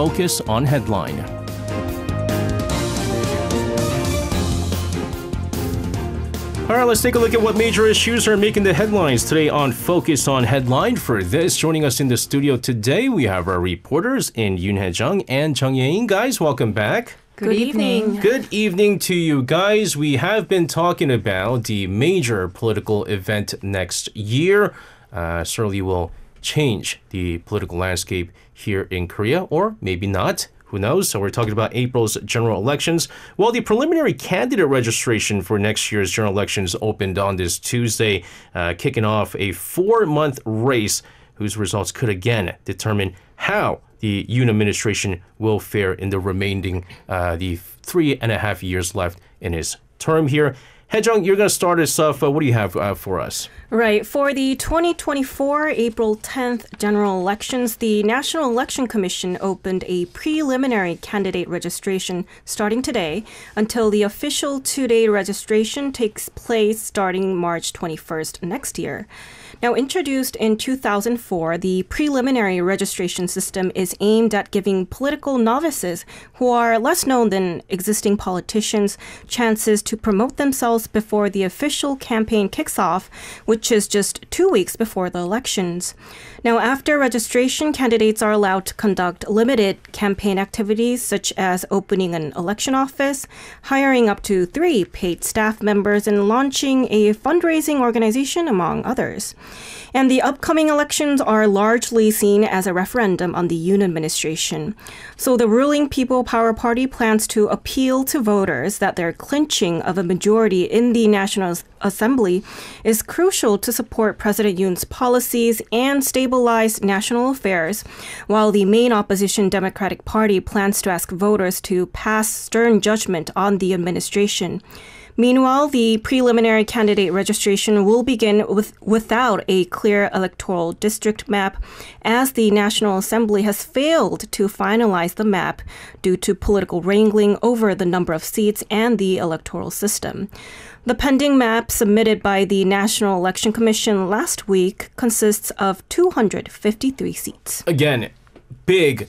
Focus on Headline. All right, let's take a look at what major issues are making the headlines today on Focus on Headline. For this, joining us in the studio today, we have our reporters in Yoon Jung and Jung Ye-in. Guys, welcome back. Good evening. Good evening to you guys. We have been talking about the major political event next year. Certainly will change the political landscape here in Korea, or maybe not. Who knows? So we're talking about April's general elections. Well, the preliminary candidate registration for next year's general elections opened on this Tuesday, kicking off a 4-month race whose results could again determine how the Yoon administration will fare in the remaining the 3.5 years left in his term here. Hae-jung, you're going to start us off. What do you have for us? Right. For the 2024 April 10th general elections, the National Election Commission opened a preliminary candidate registration starting today until the official 2-day registration takes place starting March 21st next year. Now, introduced in 2004, the preliminary registration system is aimed at giving political novices who are less known than existing politicians chances to promote themselves before the official campaign kicks off, which is just 2 weeks before the elections. Now, after registration, candidates are allowed to conduct limited campaign activities such as opening an election office, hiring up to 3 paid staff members, and launching a fundraising organization, among others. And the upcoming elections are largely seen as a referendum on the Yoon administration. So the ruling People Power Party plans to appeal to voters that their clinching of a majority in the National Assembly is crucial to support President Yoon's policies and stabilize national affairs, while the main opposition Democratic Party plans to ask voters to pass stern judgment on the administration. Meanwhile, the preliminary candidate registration will begin without a clear electoral district map, as the National Assembly has failed to finalize the map due to political wrangling over the number of seats and the electoral system. The pending map submitted by the National Election Commission last week consists of 253 seats. Again, big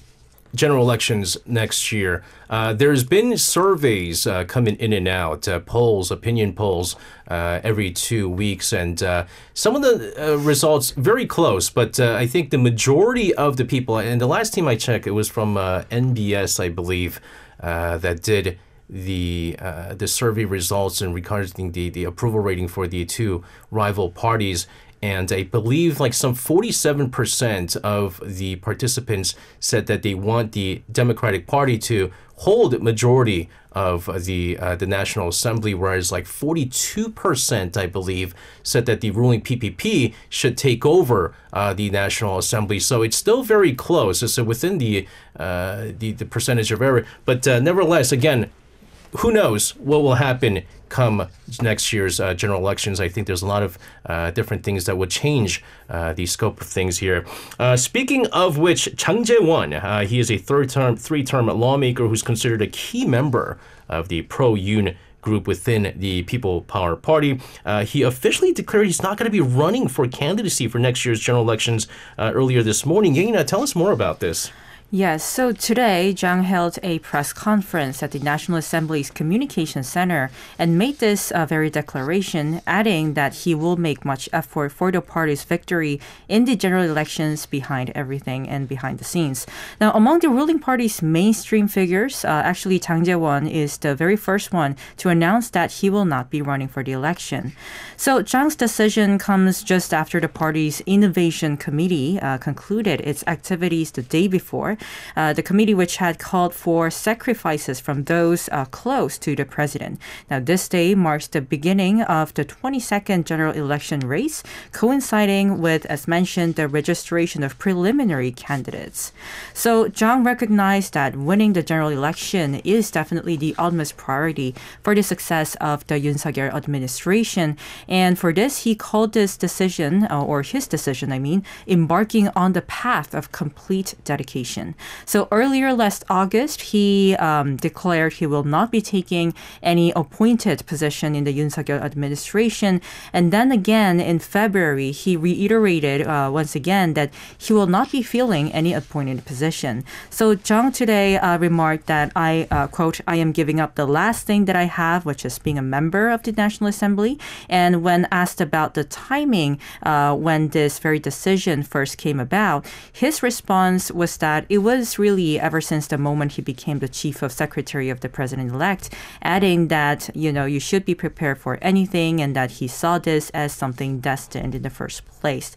general elections next year. There's been surveys coming in and out, polls, opinion polls every 2 weeks, and some of the results very close, but I think the majority of the people, and the last time I checked, it was from NBS, I believe, that did the survey results and regarding the approval rating for the two rival parties. And I believe like some 47% of the participants said that they want the Democratic Party to hold majority of the National Assembly, whereas like 42%, I believe, said that the ruling PPP should take over the National Assembly. So it's still very close. It's within the percentage of error. But nevertheless, again, who knows what will happen come next year's general elections. I think there's a lot of different things that would change the scope of things here. Speaking of which, Chang Jae-won, he is a three-term lawmaker who's considered a key member of the pro-Yoon group within the People Power Party. He officially declared he's not going to be running for candidacy for next year's general elections earlier this morning. Yena, tell us more about this. Yes, so today, Jang held a press conference at the National Assembly's Communication Center and made this very declaration, adding that he will make much effort for the party's victory in the general elections behind everything and behind the scenes. Now, among the ruling party's mainstream figures, actually, Jang Jae-won is the very first one to announce that he will not be running for the election. So Jang's decision comes just after the party's Innovation Committee concluded its activities the day before. The committee, which had called for sacrifices from those close to the president. Now, this day marks the beginning of the 22nd general election race, coinciding with, as mentioned, the registration of preliminary candidates. So, Jang recognized that winning the general election is definitely the utmost priority for the success of the Yoon Suk Yeol administration. And for this, he called this decision, or his decision, embarking on the path of complete dedication. position. So earlier last August, he declared he will not be taking any appointed position in the Yoon Suk Yeol administration. And then again in February, he reiterated once again that he will not be filling any appointed position. So Jung today remarked that quote, I am giving up the last thing that I have, which is being a member of the National Assembly. And when asked about the timing when this very decision first came about, his response was that it was really ever since the moment he became the chief of secretary of the president-elect, adding that, you should be prepared for anything and that he saw this as something destined in the first place.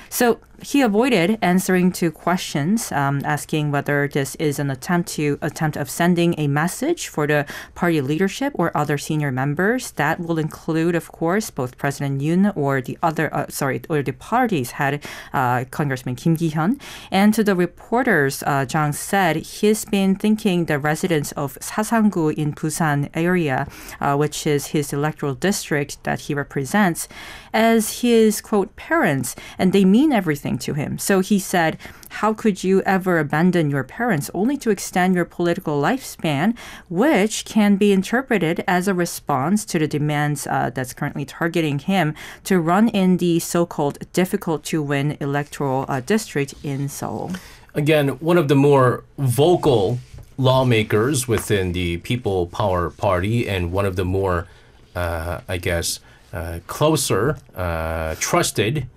So he avoided answering to questions, asking whether this is an attempt of sending a message for the party leadership or other senior members. That will include, of course, both President Yoon or the party's head, Congressman Kim Ki-hyun. And to the reporters, Jang said he's been thinking the residents of Sasanggu in Busan area, which is his electoral district that he represents, as his, quote, parents, and they mean everything to him. So he said, how could you ever abandon your parents only to extend your political lifespan, which can be interpreted as a response to the demands that's currently targeting him to run in the so-called difficult-to-win electoral district in Seoul. Again, one of the more vocal lawmakers within the People Power Party and one of the more, closer, trusted,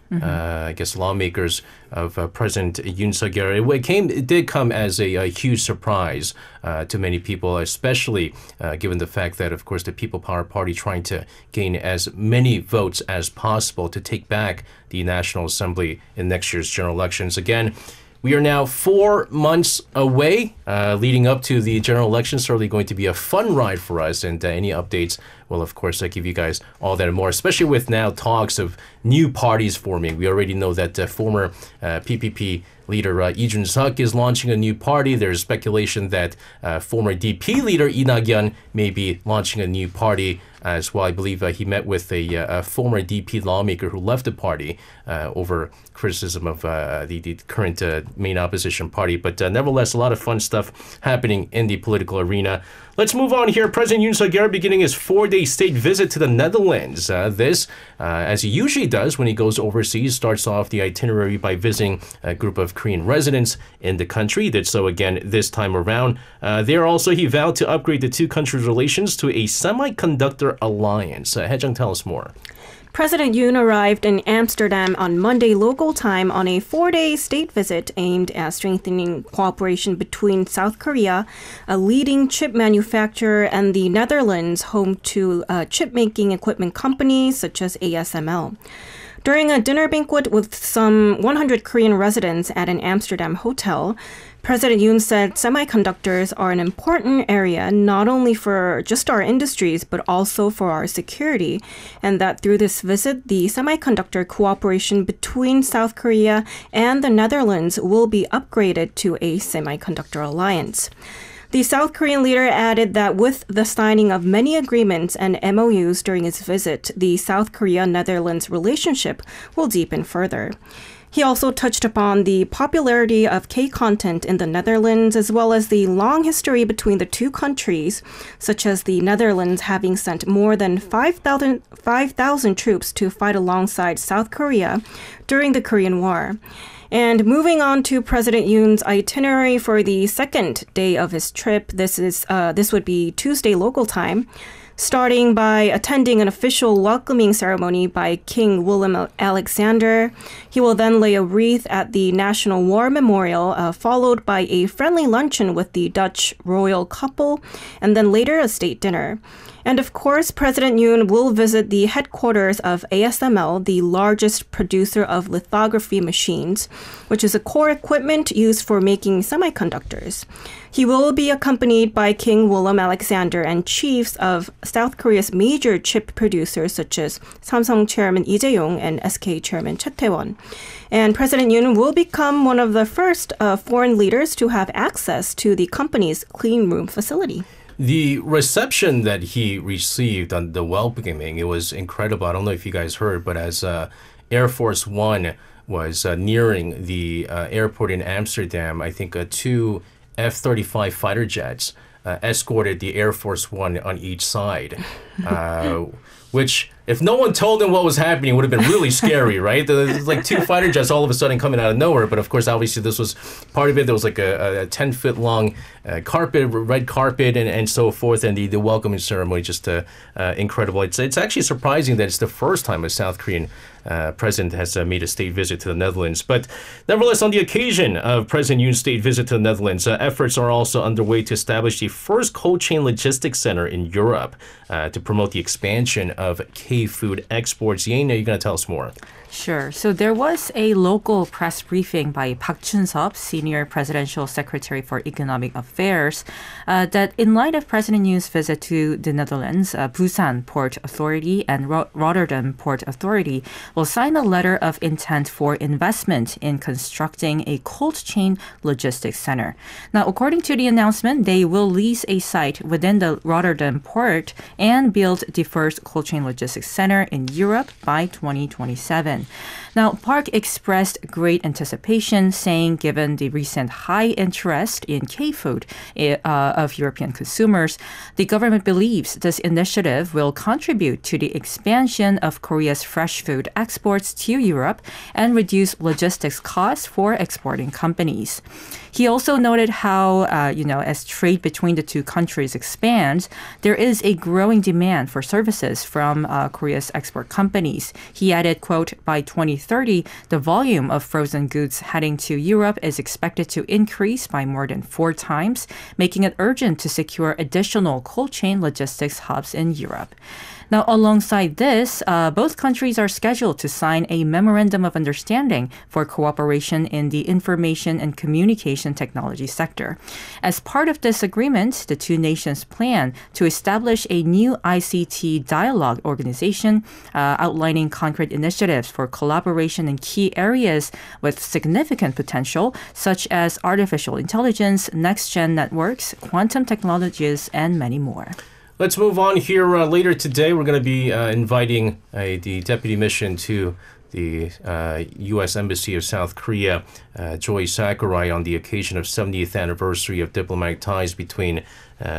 lawmakers of President Yoon Suk Yeol. It did come as a huge surprise to many people, especially given the fact that, of course, the People Power Party trying to gain as many votes as possible to take back the National Assembly in next year's general elections. Again, we are now 4 months away, leading up to the general election. Certainly going to be a fun ride for us, and any updates will, of course, give you guys all that and more, especially with now talks of new parties forming. We already know that former PPP leader Lee Jun-suk is launching a new party. There's speculation that former DP leader Lee Na-gyun may be launching a new party as well. I believe he met with a former DP lawmaker who left the party over criticism of the current main opposition party. But nevertheless, a lot of fun stuff happening in the political arena. Let's move on here. President Yoon Suk Yeol beginning his 4-day state visit to the Netherlands. This, as he usually does when he goes overseas, starts off the itinerary by visiting a group of Korean residents in the country. He did so again this time around. There also, he vowed to upgrade the two countries' relations to a semiconductor alliance. Hae-jung, tell us more. President Yoon arrived in Amsterdam on Monday local time on a 4-day state visit aimed at strengthening cooperation between South Korea, a leading chip manufacturer, and the Netherlands, home to chip-making equipment companies such as ASML. During a dinner banquet with some 100 Korean residents at an Amsterdam hotel, President Yoon said semiconductors are an important area not only for just our industries but also for our security, and that through this visit, the semiconductor cooperation between South Korea and the Netherlands will be upgraded to a semiconductor alliance. The South Korean leader added that with the signing of many agreements and MOUs during his visit, the South Korea-Netherlands relationship will deepen further. He also touched upon the popularity of K-content in the Netherlands, as well as the long history between the two countries, such as the Netherlands having sent more than 5,000 troops to fight alongside South Korea during the Korean War. And moving on to President Yoon's itinerary for the second day of his trip, this would be Tuesday local time, starting by attending an official welcoming ceremony by King Willem Alexander. He will then lay a wreath at the National War Memorial, followed by a friendly luncheon with the Dutch royal couple, and then later a state dinner. And of course, President Yoon will visit the headquarters of ASML, the largest producer of lithography machines, which is a core equipment used for making semiconductors. He will be accompanied by King Willem Alexander and chiefs of South Korea's major chip producers such as Samsung Chairman Lee Jae-yong and SK Chairman Choi Tae-won. And President Yoon will become one of the first foreign leaders to have access to the company's clean room facility. The reception that he received on the welcoming, it was incredible. I don't know if you guys heard, but as Air Force One was nearing the airport in Amsterdam. I think two F-35 fighter jets escorted the Air Force One on each side, which, if no one told them what was happening, would have been really scary, right? There's like two fighter jets all of a sudden coming out of nowhere. But of course, obviously, this was part of it. There was like a 10-foot long carpet, red carpet, and so forth. And the welcoming ceremony, just incredible. It's actually surprising that it's the first time a South Korean president has made a state visit to the Netherlands. But nevertheless, on the occasion of President Yoon's state visit to the Netherlands, efforts are also underway to establish the first cold chain logistics center in Europe to promote the expansion of K-food exports. Yena, you're going to tell us more. Sure. So there was a local press briefing by Park Chun-seop, Senior Presidential Secretary for Economic Affairs, that in light of President Yoon's visit to the Netherlands, Busan Port Authority and Rotterdam Port Authority will sign a letter of intent for investment in constructing a cold chain logistics center. Now, according to the announcement, they will lease a site within the Rotterdam port and build the first cold chain logistics center in Europe by 2027. Now, Park expressed great anticipation, saying given the recent high interest in K-food of European consumers, the government believes this initiative will contribute to the expansion of Korea's fresh food exports to Europe and reduce logistics costs for exporting companies. He also noted how, as trade between the two countries expands, there is a growing demand for services from Korea's export companies. He added, quote, by 2030, the volume of frozen goods heading to Europe is expected to increase by more than 4 times, making it urgent to secure additional cold chain logistics hubs in Europe. Now, alongside this, both countries are scheduled to sign a memorandum of understanding for cooperation in the information and communication technology sector. As part of this agreement, the two nations plan to establish a new ICT dialogue organization outlining concrete initiatives for collaboration in key areas with significant potential, such as artificial intelligence, next-gen networks, quantum technologies, and many more. Let's move on here. Later today, we're going to be inviting the deputy mission to the U.S. Embassy of South Korea, Joy Sakurai, on the occasion of 70th anniversary of diplomatic ties between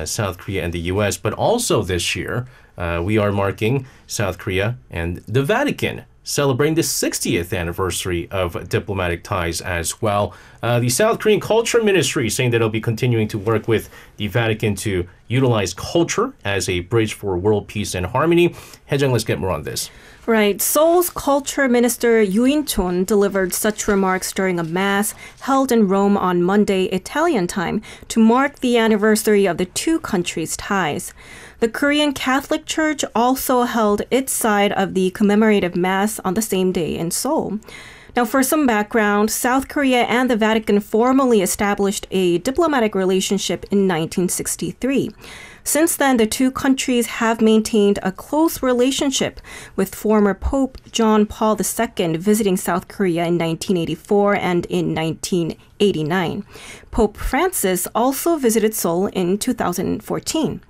South Korea and the U.S. But also this year, we are marking South Korea and the Vatican, celebrating the 60th anniversary of diplomatic ties as well. The South Korean Culture Ministry saying that it'll be continuing to work with the Vatican to utilize culture as a bridge for world peace and harmony. Haejang, let's get more on this. Right. Seoul's culture minister Yoon Chun delivered such remarks during a mass held in Rome on Monday, Italian time, to mark the anniversary of the two countries' ties. The Korean Catholic Church also held its side of the commemorative mass on the same day in Seoul. Now, for some background, South Korea and the Vatican formally established a diplomatic relationship in 1963. Since then, the two countries have maintained a close relationship, with former Pope John Paul II visiting South Korea in 1984 and in 1989. Pope Francis also visited Seoul in 2014.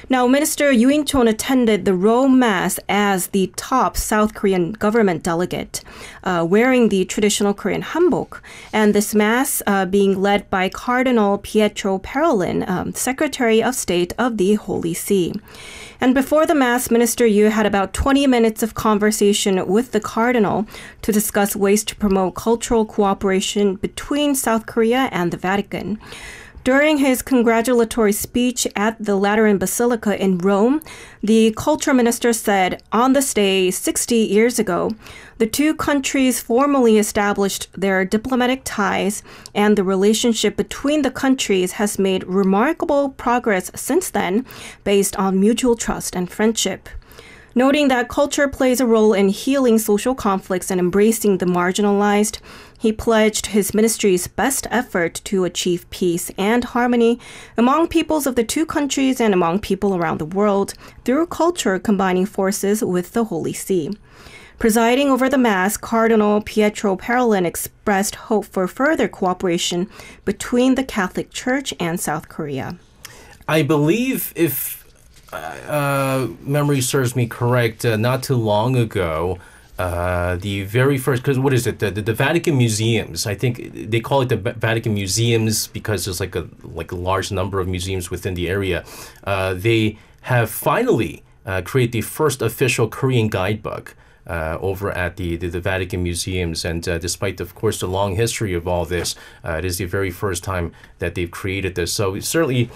Now, Minister Yoon Chun attended the Rome Mass as the top South Korean government delegate, wearing the traditional Korean hanbok, and this Mass being led by Cardinal Pietro Parolin, Secretary of State of the Holy See. And before the Mass, Minister Yu had about 20 minutes of conversation with the Cardinal to discuss ways to promote cultural cooperation between South Korea and the Vatican. During his congratulatory speech at the Lateran Basilica in Rome, the culture minister said, on this day 60 years ago, the two countries formally established their diplomatic ties, and the relationship between the countries has made remarkable progress since then, based on mutual trust and friendship. Noting that culture plays a role in healing social conflicts and embracing the marginalized, he pledged his ministry's best effort to achieve peace and harmony among peoples of the two countries and among people around the world through culture combining forces with the Holy See. Presiding over the Mass, Cardinal Pietro Parolin expressed hope for further cooperation between the Catholic Church and South Korea. I believe, if memory serves me correct, not too long ago, the very first, because what is it? The Vatican museums. I think they call it the Vatican museums because there's like a large number of museums within the area. They have finally created the first official Korean guidebook over at the Vatican museums. And despite, of course, the long history of all this, it is the very first time that they've created this. So it certainly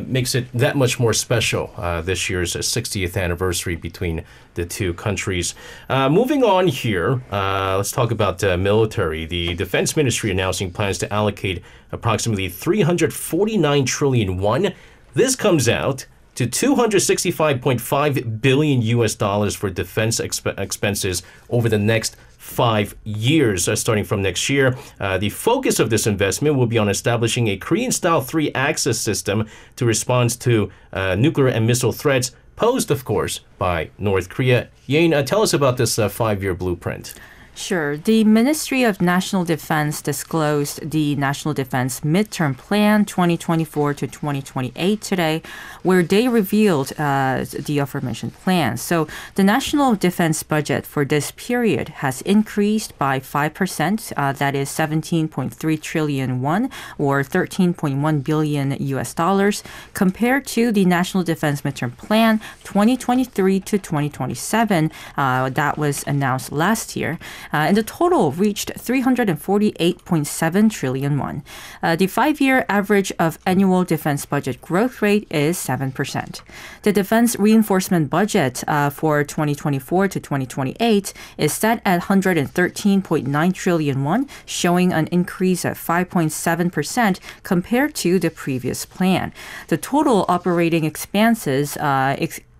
makes it that much more special, this year's 60th anniversary between the two countries. Moving on here, let's talk about military. The Defense Ministry announcing plans to allocate approximately 349 trillion won. This comes out to 265.5 billion US dollars for defense expenses over the next 5 years, starting from next year. The focus of this investment will be on establishing a Korean-style three-axis system to respond to nuclear and missile threats posed, of course, by North Korea. Yoon, tell us about this 5-year blueprint. Sure. The Ministry of National Defense disclosed the National Defense Midterm Plan 2024 to 2028 today, where they revealed the aforementioned plan. So the national defense budget for this period has increased by 5%. That is 17.3 trillion won, or 13.1 billion US dollars, compared to the National Defense Midterm Plan 2023 to 2027 that was announced last year. And the total reached 348.7 trillion won. The 5-year average of annual defense budget growth rate is 7%. The defense reinforcement budget for 2024 to 2028 is set at 113.9 trillion won, showing an increase of 5.7% compared to the previous plan. The total operating expenses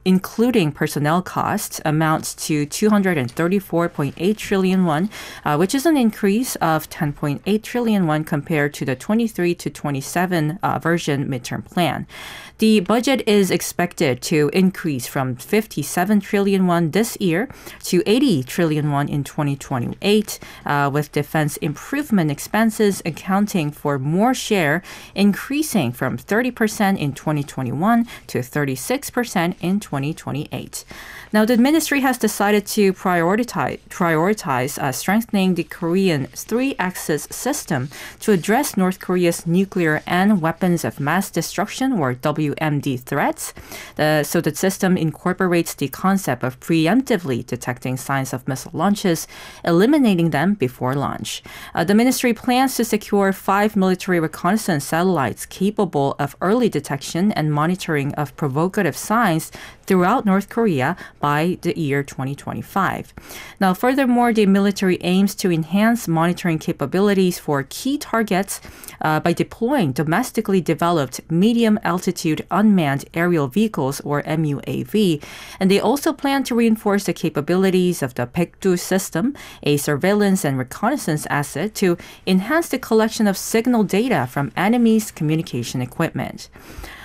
including personnel costs, amounts to 234.8 trillion won, which is an increase of 10.8 trillion won compared to the 23 to 27 version midterm plan. The budget is expected to increase from 57 trillion won this year to 80 trillion won in 2028, with defense improvement expenses accounting for more share, increasing from 30% in 2021 to 36% in 2028. Now, the ministry has decided to prioritize strengthening the Korean three-axis system to address North Korea's nuclear and weapons of mass destruction, or WMD, threats. So the system incorporates the concept of preemptively detecting signs of missile launches, eliminating them before launch. The ministry plans to secure 5 military reconnaissance satellites capable of early detection and monitoring of provocative signs throughout North Korea by the year 2025. Now, furthermore, the military aims to enhance monitoring capabilities for key targets by deploying domestically developed medium-altitude unmanned aerial vehicles, or MUAV. And they also plan to reinforce the capabilities of the Baekdu system, a surveillance and reconnaissance asset, to enhance the collection of signal data from enemy's communication equipment.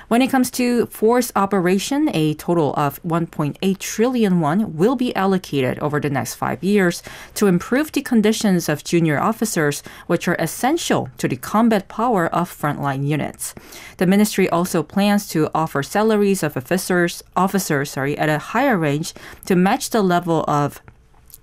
When it comes to force operation, a total of 1.8 trillion won will be allocated over the next 5 years to improve the conditions of junior officers, which are essential to the combat power of frontline units. The ministry also plans to offer salaries of officers at a higher range to match the level of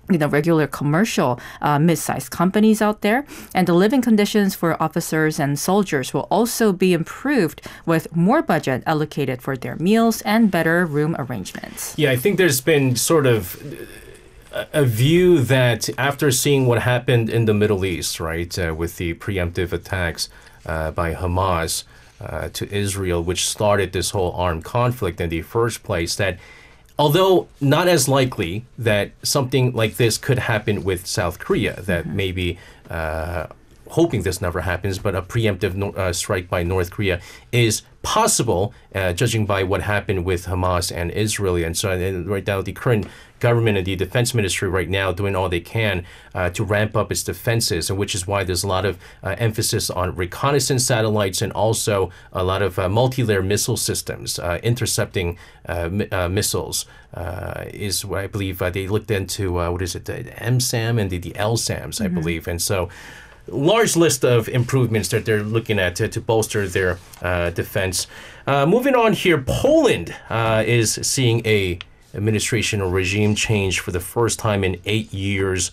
regular commercial mid-sized companies out there. And the living conditions for officers and soldiers will also be improved with more budget allocated for their meals and better room arrangements. Yeah, I think there's been sort of a view that after seeing what happened in the Middle East, right, with the preemptive attacks by Hamas to Israel, which started this whole armed conflict in the first place, that although not as likely that something like this could happen with South Korea, that maybe hoping this never happens, but a preemptive strike by North Korea is possible, judging by what happened with Hamas and Israel. And so right now, the current government and the defense ministry right now doing all they can to ramp up its defenses, and which is why there's a lot of emphasis on reconnaissance satellites and also a lot of multi-layer missile systems, intercepting missiles is what I believe they looked into, the MSAM and the LSAMs, I believe. And so large list of improvements that they're looking at to bolster their defense. Moving on here, Poland is seeing a administration or regime change for the first time in 8 years.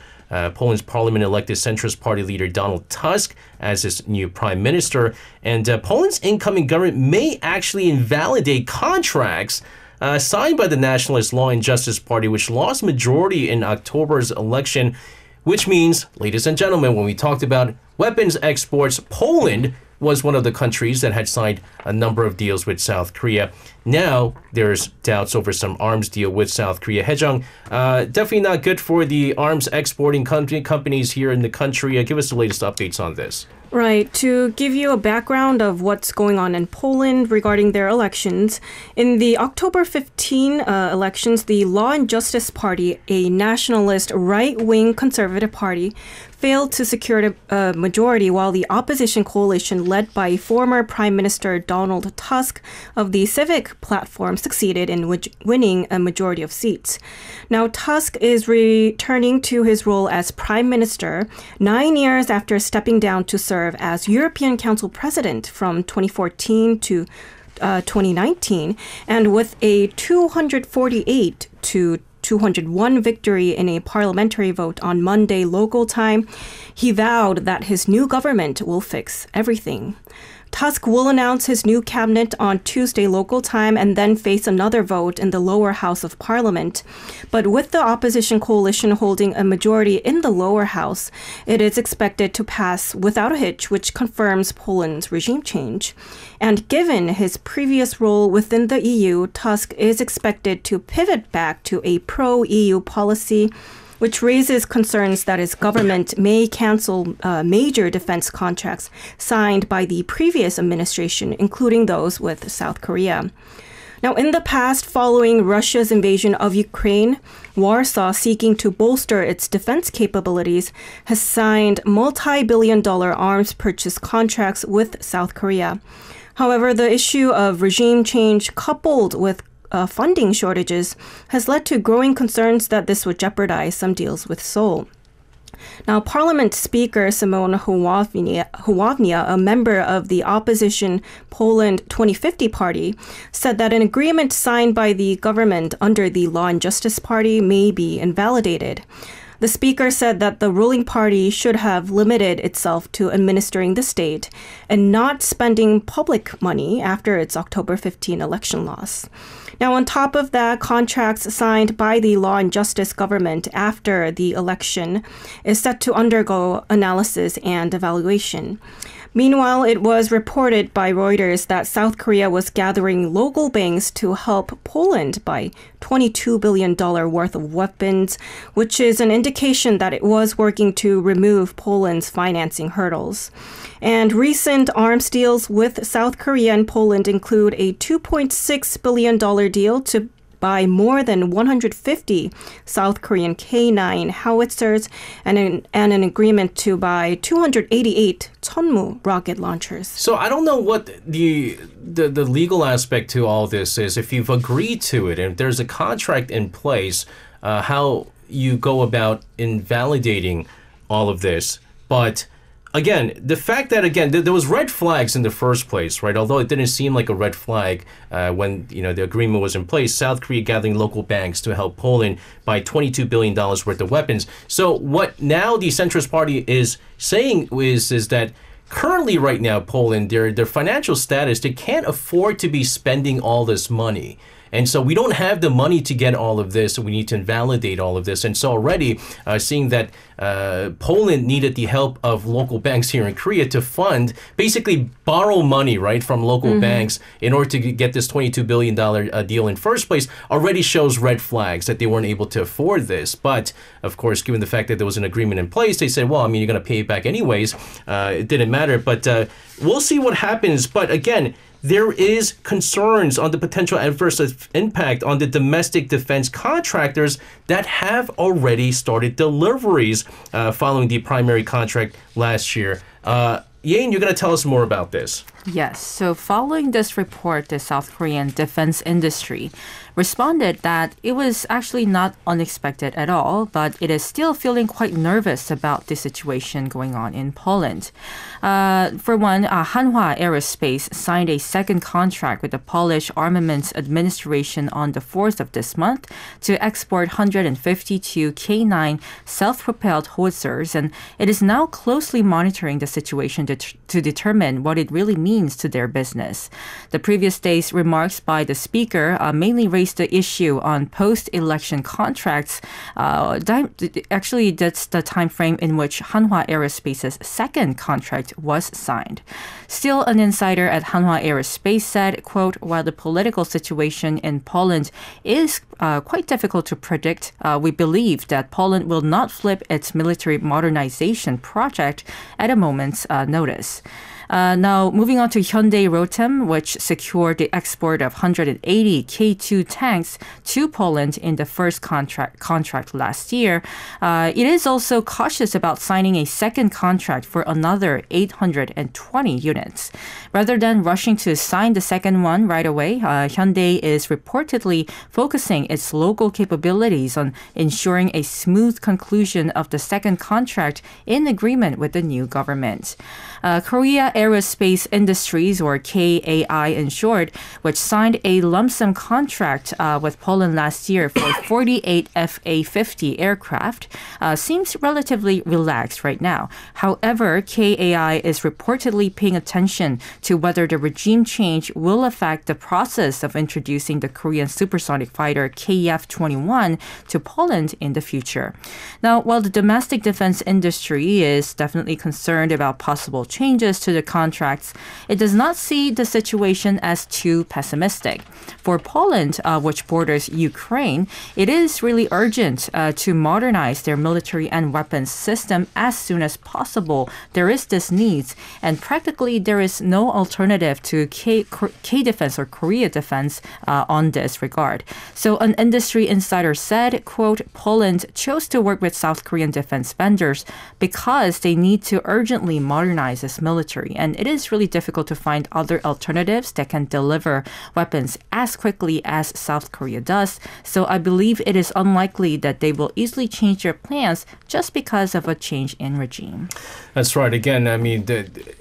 Poland's parliament elected centrist party leader Donald Tusk as its new prime minister. And Poland's incoming government may actually invalidate contracts signed by the Nationalist Law and Justice Party, which lost majority in October's election, which means, ladies and gentlemen, when we talked about weapons exports, Poland was one of the countries that had signed a number of deals with South Korea. Now, there's doubts over some arms deal with South Korea. Haejung, definitely not good for the arms exporting companies here in the country. Give us the latest updates on this. Right. To give you a background of what's going on in Poland regarding their elections, in the October 15 elections, the Law and Justice Party, a nationalist right-wing conservative party, failed to secure a majority, while the opposition coalition led by former Prime Minister Donald Tusk of the Civic Platform succeeded in winning a majority of seats. Now, Tusk is returning to his role as Prime Minister 9 years after stepping down to serve as European Council President from 2014 to 2019, and with a 248 to 201 victory in a parliamentary vote on Monday local time, he vowed that his new government will fix everything. Tusk will announce his new cabinet on Tuesday local time and then face another vote in the lower house of parliament. But with the opposition coalition holding a majority in the lower house, it is expected to pass without a hitch, which confirms Poland's regime change. And given his previous role within the EU, Tusk is expected to pivot back to a pro-EU policy, which raises concerns that his government may cancel major defense contracts signed by the previous administration, including those with South Korea. Now, in the past, following Russia's invasion of Ukraine, Warsaw, seeking to bolster its defense capabilities, has signed multi-billion-dollar arms purchase contracts with South Korea. However, the issue of regime change coupled with funding shortages has led to growing concerns that this would jeopardize some deals with Seoul. Now, Parliament Speaker Szymon Hołownia, a member of the opposition Poland 2050 party, said that an agreement signed by the government under the Law and Justice Party may be invalidated. The speaker said that the ruling party should have limited itself to administering the state and not spending public money after its October 15 election loss. Now, on top of that, contracts signed by the Law and Justice government after the election is set to undergo analysis and evaluation. Meanwhile, it was reported by Reuters that South Korea was gathering local banks to help Poland buy $22 billion worth of weapons, which is an indication that it was working to remove Poland's financing hurdles. And recent arms deals with South Korea and Poland include a $2.6 billion deal to buy more than 150 South Korean K9 howitzers and an agreement to buy 288 Chunmoo rocket launchers. So I don't know what the legal aspect to all this is. If you've agreed to it and there's a contract in place, how you go about invalidating all of this. But again, the fact that, there was red flags in the first place, right? Although it didn't seem like a red flag when, the agreement was in place. South Korea gathering local banks to help Poland buy $22 billion worth of weapons. So what now the centrist party is saying is that currently right now, Poland, their financial status, they can't afford to be spending all this money. And so we don't have the money to get all of this. So we need to invalidate all of this. And so already seeing that Poland needed the help of local banks here in Korea to fund, basically borrow money, right, from local banks in order to get this $22 billion deal in first place, already shows red flags that they weren't able to afford this. But of course, given the fact that there was an agreement in place, they said, well, you're going to pay it back anyways. It didn't matter. But we'll see what happens. But again, there is concerns on the potential adverse impact on the domestic defense contractors that have already started deliveries following the primary contract last year. Yain, you're going to tell us more about this. Yes. So following this report, the South Korean defense industry responded that it was actually not unexpected at all, but it is still feeling quite nervous about the situation going on in Poland. For one, Hanwha Aerospace signed a second contract with the Polish Armaments Administration on the 4th of this month to export 152 K9 self-propelled howitzers, and it is now closely monitoring the situation to determine what it really means to their business. The previous day's remarks by the speaker mainly raised the issue on post-election contracts. Actually, that's the time frame in which Hanwha Aerospace's second contract was signed. Still, an insider at Hanwha Aerospace said, quote, while the political situation in Poland is quite difficult to predict, we believe that Poland will not flip its military modernization project at a moment's notice. Now, moving on to Hyundai Rotem, which secured the export of 180 K2 tanks to Poland in the first contract last year. It is also cautious about signing a second contract for another 820 units. Rather than rushing to sign the second one right away, Hyundai is reportedly focusing its local capabilities on ensuring a smooth conclusion of the second contract in agreement with the new government. Korea Aerospace Industries, or KAI in short, which signed a lump sum contract with Poland last year for 48 FA-50 aircraft, seems relatively relaxed right now. However, KAI is reportedly paying attention to whether the regime change will affect the process of introducing the Korean supersonic fighter KF-21 to Poland in the future. Now, while the domestic defense industry is definitely concerned about possible changes to the contracts, it does not see the situation as too pessimistic. For Poland, which borders Ukraine, it is really urgent to modernize their military and weapons system as soon as possible. There is this need, and practically there is no alternative to K-Defense or Korea Defense on this regard. So an industry insider said, quote, Poland chose to work with South Korean defense vendors because they need to urgently modernize its military, and it is really difficult to find other alternatives that can deliver weapons as quickly as South Korea does. So I believe it is unlikely that they will easily change their plans just because of a change in regime. That's right. Again, I mean,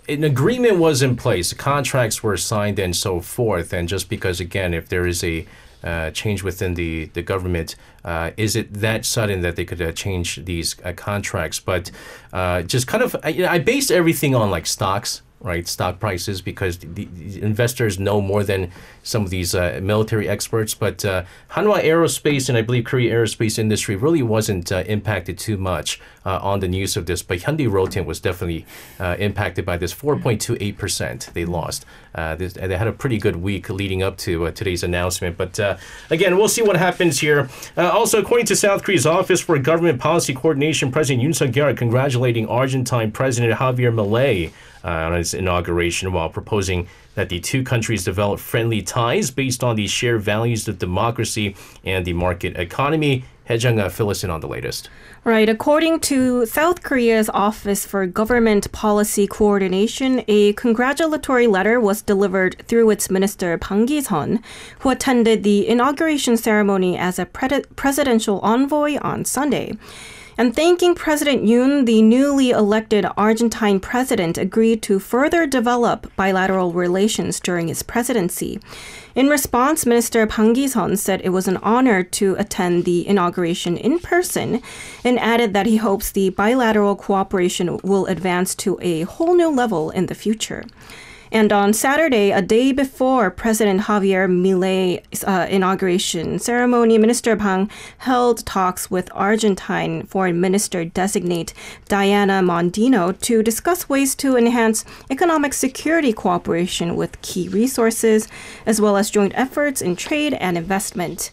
an agreement was in place, contracts were signed and so forth. And just because, again, if there is a change within the government, is it that sudden that they could change these contracts? But just kind of, I based everything on like stocks, right? Stock prices, because the investors know more than some of these military experts. But Hanwha Aerospace and I believe Korea Aerospace industry really wasn't impacted too much on the news of this. But Hyundai Rotem was definitely impacted by this. 4.28% they lost. They had a pretty good week leading up to today's announcement. But again, we'll see what happens here. Also, according to South Korea's Office for Government Policy Coordination, President Yoon Suk Yeol congratulating Argentine President Javier Milei on his inauguration, while proposing that the two countries develop friendly ties based on the shared values of democracy and the market economy. Hae-jung, fill us in on the latest. Right. According to South Korea's Office for Government Policy Coordination, a congratulatory letter was delivered through its minister Bang Ki-seon, who attended the inauguration ceremony as a presidential envoy on Sunday. And thanking President Yoon, the newly elected Argentine president agreed to further develop bilateral relations during his presidency. In response, Minister Bang Ki-seon said it was an honor to attend the inauguration in person and added that he hopes the bilateral cooperation will advance to a whole new level in the future. And on Saturday, a day before President Javier Milei's inauguration ceremony, Minister Bang held talks with Argentine Foreign Minister-designate Diana Mondino to discuss ways to enhance economic security cooperation with key resources, as well as joint efforts in trade and investment.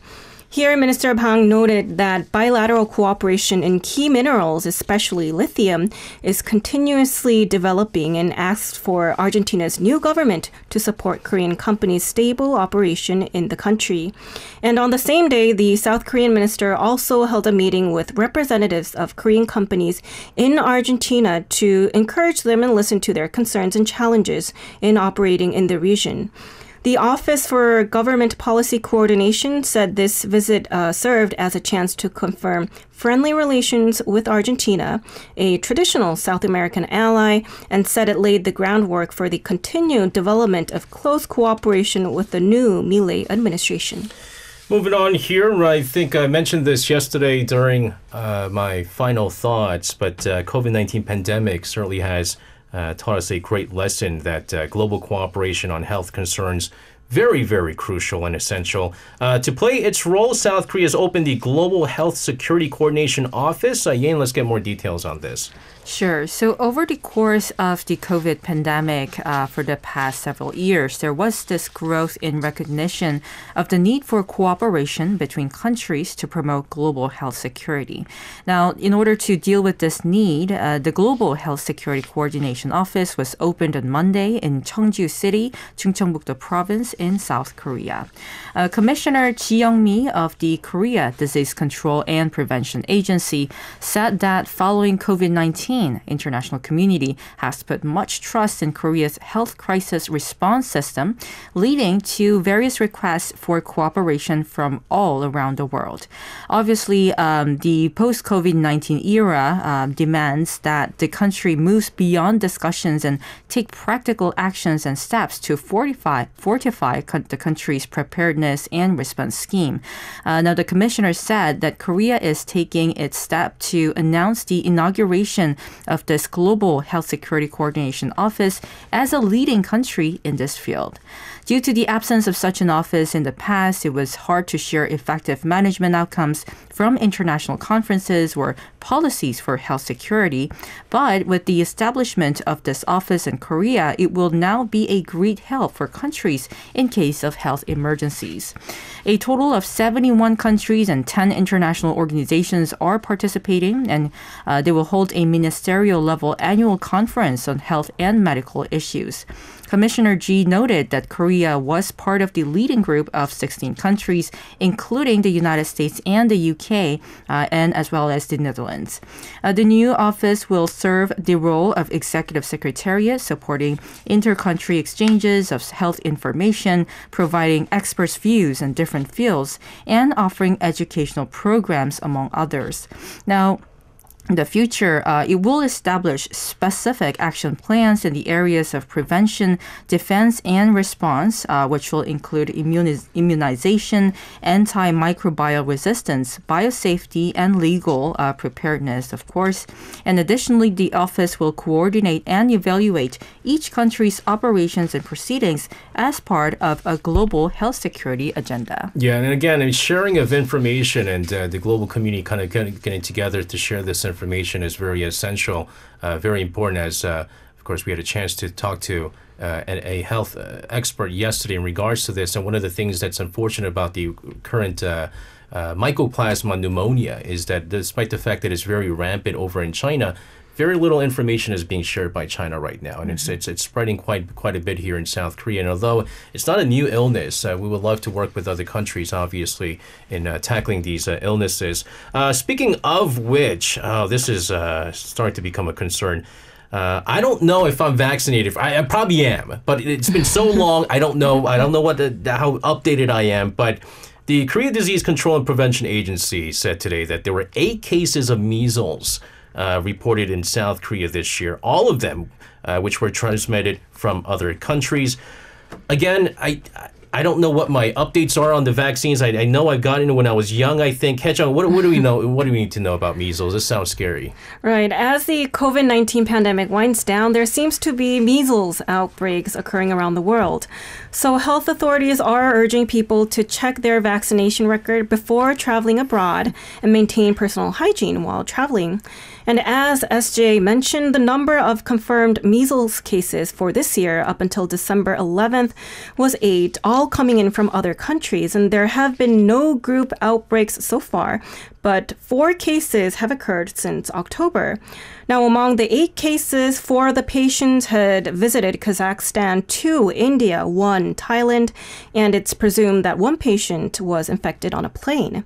Here, Minister Bang noted that bilateral cooperation in key minerals, especially lithium, is continuously developing and asked for Argentina's new government to support Korean companies' stable operation in the country. And on the same day, the South Korean minister also held a meeting with representatives of Korean companies in Argentina to encourage them and listen to their concerns and challenges in operating in the region. The Office for Government Policy Coordination said this visit served as a chance to confirm friendly relations with Argentina, a traditional South American ally, and said it laid the groundwork for the continued development of close cooperation with the new Milei administration. Moving on here, I think I mentioned this yesterday during my final thoughts, but COVID-19 pandemic certainly has taught us a great lesson that global cooperation on health concerns very, very crucial and essential. To play its role, South Korea has opened the Global Health Security Coordination Office. Yin, let's get more details on this. Sure. So over the course of the COVID pandemic for the past several years, there was this growth in recognition of the need for cooperation between countries to promote global health security. Now, in order to deal with this need, the Global Health Security Coordination Office was opened on Monday in Cheongju City, Chungcheongbuk-do Province in South Korea. Commissioner Ji Young-mi of the Korea Disease Control and Prevention Agency said that following COVID-19, international community has put much trust in Korea's health crisis response system, leading to various requests for cooperation from all around the world. Obviously, the post-COVID-19 era demands that the country moves beyond discussions and take practical actions and steps to fortify the country's preparedness and response scheme. Now, the commissioner said that Korea is taking its step to announce the inauguration of this Global Health Security Coordination Office as a leading country in this field. Due to the absence of such an office in the past, it was hard to share effective management outcomes from international conferences or policies for health security. But with the establishment of this office in Korea, it will now be a great help for countries in case of health emergencies. A total of 71 countries and 10 international organizations are participating, and they will hold a ministerial level annual conference on health and medical issues. Commissioner Ji noted that Korea was part of the leading group of 16 countries, including the United States and the UK, and as well as the Netherlands. The new office will serve the role of executive secretariat, supporting inter-country exchanges of health information, providing experts' views in different fields, and offering educational programs, among others. Now, in the future, it will establish specific action plans in the areas of prevention, defense, and response, which will include immunization, antimicrobial resistance, biosafety, and legal preparedness, of course. And additionally, the office will coordinate and evaluate each country's operations and proceedings as part of a global health security agenda. Yeah, and again, sharing of information and the global community kind of getting together to share this information is very essential, very important, as of course we had a chance to talk to a health expert yesterday in regards to this. And one of the things that's unfortunate about the current mycoplasma pneumonia is that despite the fact that it's very rampant over in China, very little information is being shared by China right now, and it's spreading quite a bit here in South Korea. And although it's not a new illness, we would love to work with other countries, obviously, in tackling these illnesses. Speaking of which, this is starting to become a concern. I don't know if I'm vaccinated. I probably am, but it's been so long. I don't know how updated I am, but the Korea Disease Control and Prevention Agency said today that there were 8 cases of measles reported in South Korea this year, all of them which were transmitted from other countries. Again, I don't know what my updates are on the vaccines. I know I got into when I was young, I think. Haejung, what do we know? What do we need to know about measles? This sounds scary. Right. As the COVID-19 pandemic winds down, there seems to be measles outbreaks occurring around the world. So health authorities are urging people to check their vaccination record before traveling abroad and maintain personal hygiene while traveling. And as SJ mentioned, the number of confirmed measles cases for this year up until December 11th was 8, all coming in from other countries. And there have been no group outbreaks so far. but 4 cases have occurred since October. Now, among the 8 cases, 4 of the patients had visited Kazakhstan, 2 India, 1 Thailand, and it's presumed that 1 patient was infected on a plane.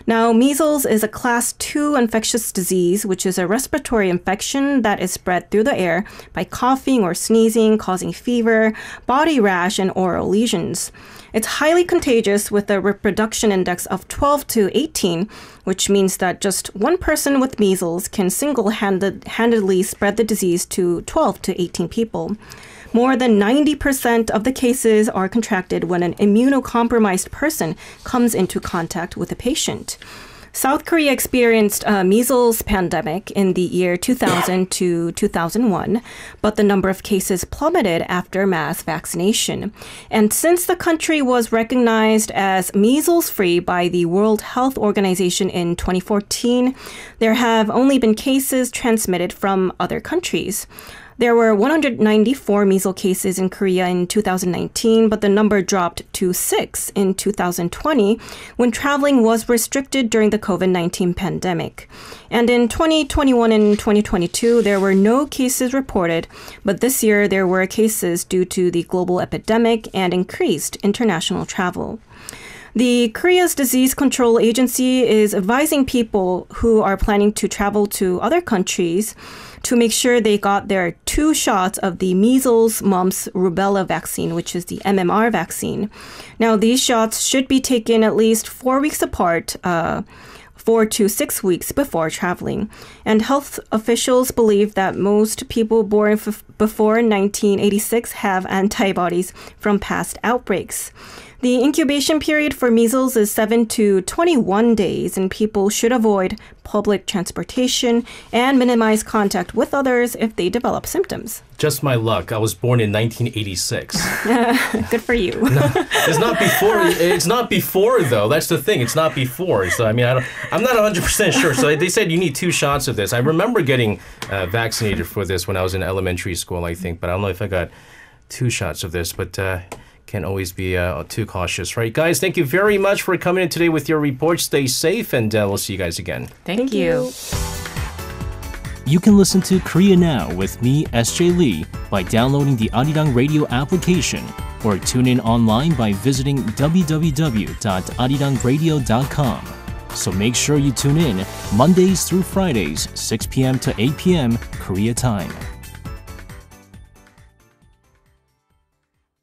Now, measles is a class 2 infectious disease, which is a respiratory infection that is spread through the air by coughing or sneezing, causing fever, body rash, and oral lesions. It's highly contagious with a reproduction index of 12 to 18, which means that just 1 person with measles can single-handedly spread the disease to 12 to 18 people. More than 90% of the cases are contracted when an immunocompromised person comes into contact with a patient. South Korea experienced a measles pandemic in the year 2000 to 2001, but the number of cases plummeted after mass vaccination. And since the country was recognized as measles-free by the World Health Organization in 2014, there have only been cases transmitted from other countries. There were 194 measles cases in Korea in 2019, but the number dropped to 6 in 2020 when traveling was restricted during the COVID-19 pandemic. And in 2021 and 2022, there were no cases reported, but this year there were cases due to the global epidemic and increased international travel. The Korea's Disease Control Agency is advising people who are planning to travel to other countries to make sure they got their 2 shots of the measles, mumps, rubella vaccine, which is the MMR vaccine. Now, these shots should be taken at least 4 weeks apart, 4 to 6 weeks before traveling. And health officials believe that most people born before 1986 have antibodies from past outbreaks. The incubation period for measles is 7 to 21 days, and people should avoid public transportation and minimize contact with others if they develop symptoms. Just my luck. I was born in 1986. Good for you. No, it's not before. It's not before, though. That's the thing. It's not before. So, I mean, I'm not 100% sure. So they said you need 2 shots of this. I remember getting vaccinated for this when I was in elementary school, I think. But I don't know if I got 2 shots of this. But can't always be too cautious, right? Guys, thank you very much for coming in today with your report. Stay safe, and we'll see you guys again. Thank you. You can listen to Korea Now with me, SJ Lee, by downloading the Arirang Radio application, or tune in online by visiting www.arirangradio.com. So make sure you tune in Mondays through Fridays, 6 p.m. to 8 p.m. Korea time.